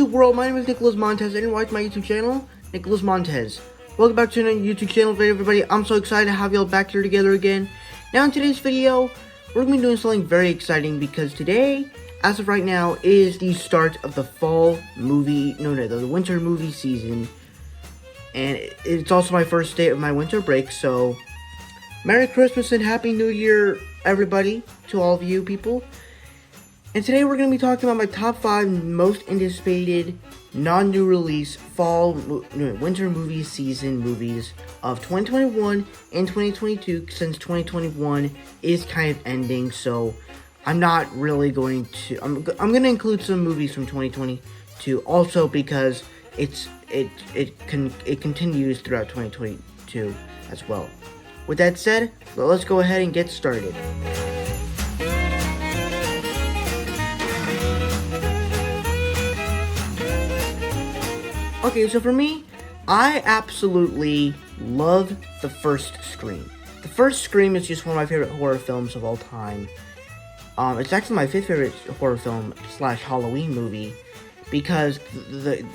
YouTube world? My name is Nicholas Montez, and watch my YouTube channel, Nicholas Montez. Welcome back to another YouTube channel video, everybody. I'm so excited to have y'all back here together again. Now, in today's video, we're going to be doing something very exciting because today, as of right now, is the start of the the winter movie season. And it's also my first day of my winter break, so Merry Christmas and Happy New Year, everybody, to all of you people. And today we're going to be talking about my top 5 most anticipated non-new release winter movie season movies of 2021 and 2022, since 2021 is kind of ending. So I'm not really going to I'm going to include some movies from 2022 also because it continues throughout 2022 as well. With that said, let's go ahead and get started. Okay, so for me, I absolutely love the first Scream. The first Scream is just one of my favorite horror films of all time. It's actually my 5th favorite horror film / Halloween movie because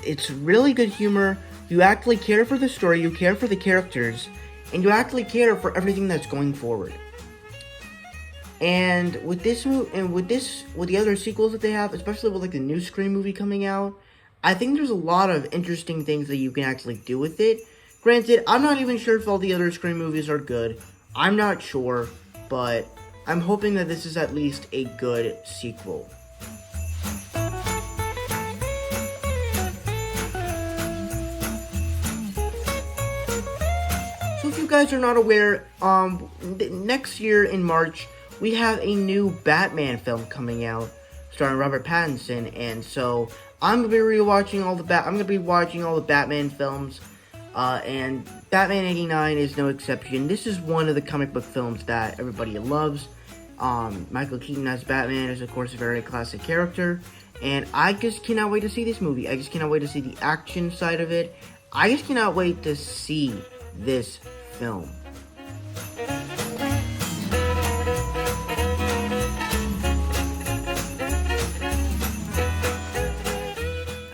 it's really good humor. You actually care for the story, you care for the characters, and you actually care for everything that's going forward. And with the other sequels that they have, especially with like the new Scream movie coming out, I think there's a lot of interesting things that you can actually do with it. Granted, I'm not even sure if all the other Scream movies are good. I'm not sure, but I'm hoping that this is at least a good sequel. So if you guys are not aware, next year in March, we have a new Batman film coming out, starring Robert Pattinson, and so I'm gonna be watching all the Batman films, and Batman '89 is no exception. This is one of the comic book films that everybody loves. Michael Keaton as Batman is, of course, a very classic character, and I just cannot wait to see this movie. I just cannot wait to see the action side of it. I just cannot wait to see this film.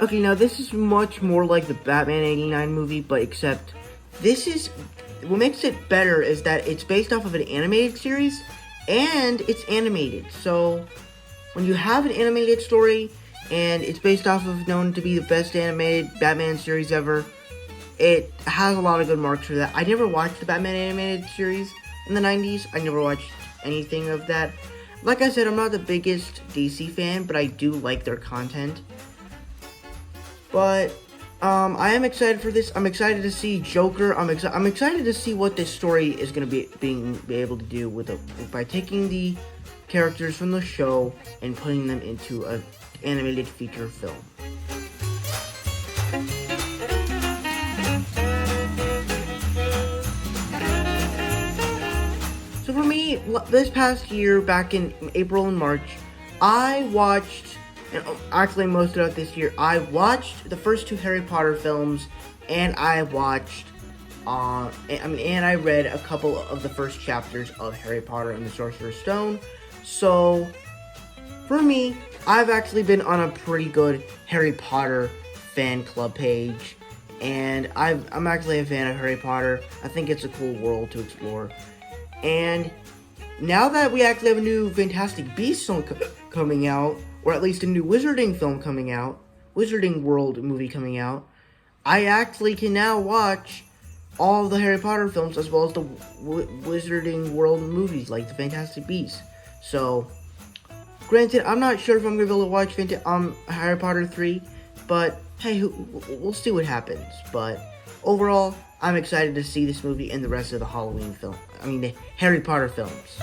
Okay, now this is much more like the Batman '89 movie, but except what makes it better is that it's based off of an animated series, and it's animated. So, when you have an animated story, and it's based off of known to be the best animated Batman series ever, it has a lot of good marks for that. I never watched the Batman animated series in the 90s. I never watched anything of that. Like I said, I'm not the biggest DC fan, but I do like their content. But I am excited for this. I'm excited to see Joker. I'm excited to see what this story is going to be able to do by taking the characters from the show and putting them into an animated feature film. So for me, this past year, back in April and March, I watched, and actually most throughout this year, I watched the first 2 Harry Potter films, and I watched, and I read a couple of the first chapters of Harry Potter and the Sorcerer's Stone. So, for me, I've actually been on a pretty good Harry Potter fan club page, and I'm actually a fan of Harry Potter. I think it's a cool world to explore. And now that we actually have a new Fantastic Beasts film coming out, or at least a new Wizarding film coming out, Wizarding World movie coming out, I actually can now watch all the Harry Potter films as well as the Wizarding World movies, like the Fantastic Beasts. So, granted, I'm not sure if I'm going to be able to watch Harry Potter 3, but hey, we'll see what happens. But overall, I'm excited to see this movie and the rest of the the Harry Potter films.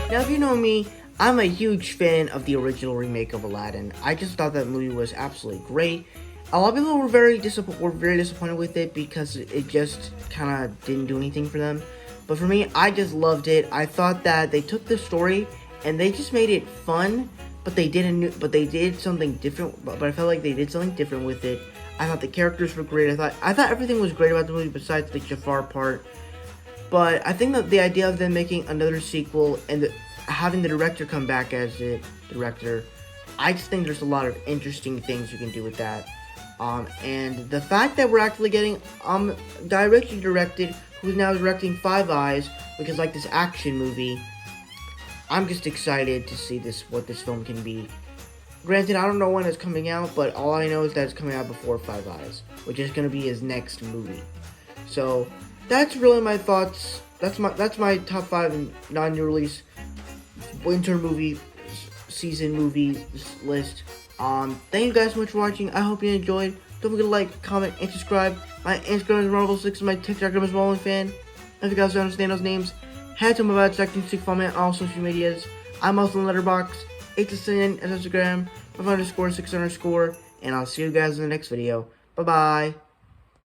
Now, if you know me, I'm a huge fan of the original remake of Aladdin. I just thought that movie was absolutely great. A lot of people were very disappointed with it because it just kind of didn't do anything for them. But for me, I just loved it. I thought that they took the story and they just made it fun, but they did something different. But I felt like they did something different with it. I thought the characters were great. I thought everything was great about the movie besides the Jafar part. But I think that the idea of them making another sequel and having the director come back as the director, I just think there's a lot of interesting things you can do with that. And the fact that we're actually getting directly directed, who's now directing Five Eyes, which is like this action movie. I'm just excited to see what this film can be. Granted, I don't know when it's coming out, but all I know is that it's coming out before Five Eyes, which is going to be his next movie. So that's really my thoughts. That's my top 5 non-new release winter movie season movie list. Thank you guys so much for watching. I hope you enjoyed. Don't forget to like, comment, and subscribe. My Instagram is Marvel6 and my TikTok is MarvelFan. If you guys don't understand those names, head to my bad section to follow me on all social medias. I'm also on Letterboxd, 8to9 on Instagram, 5_6_, and I'll see you guys in the next video. Bye bye.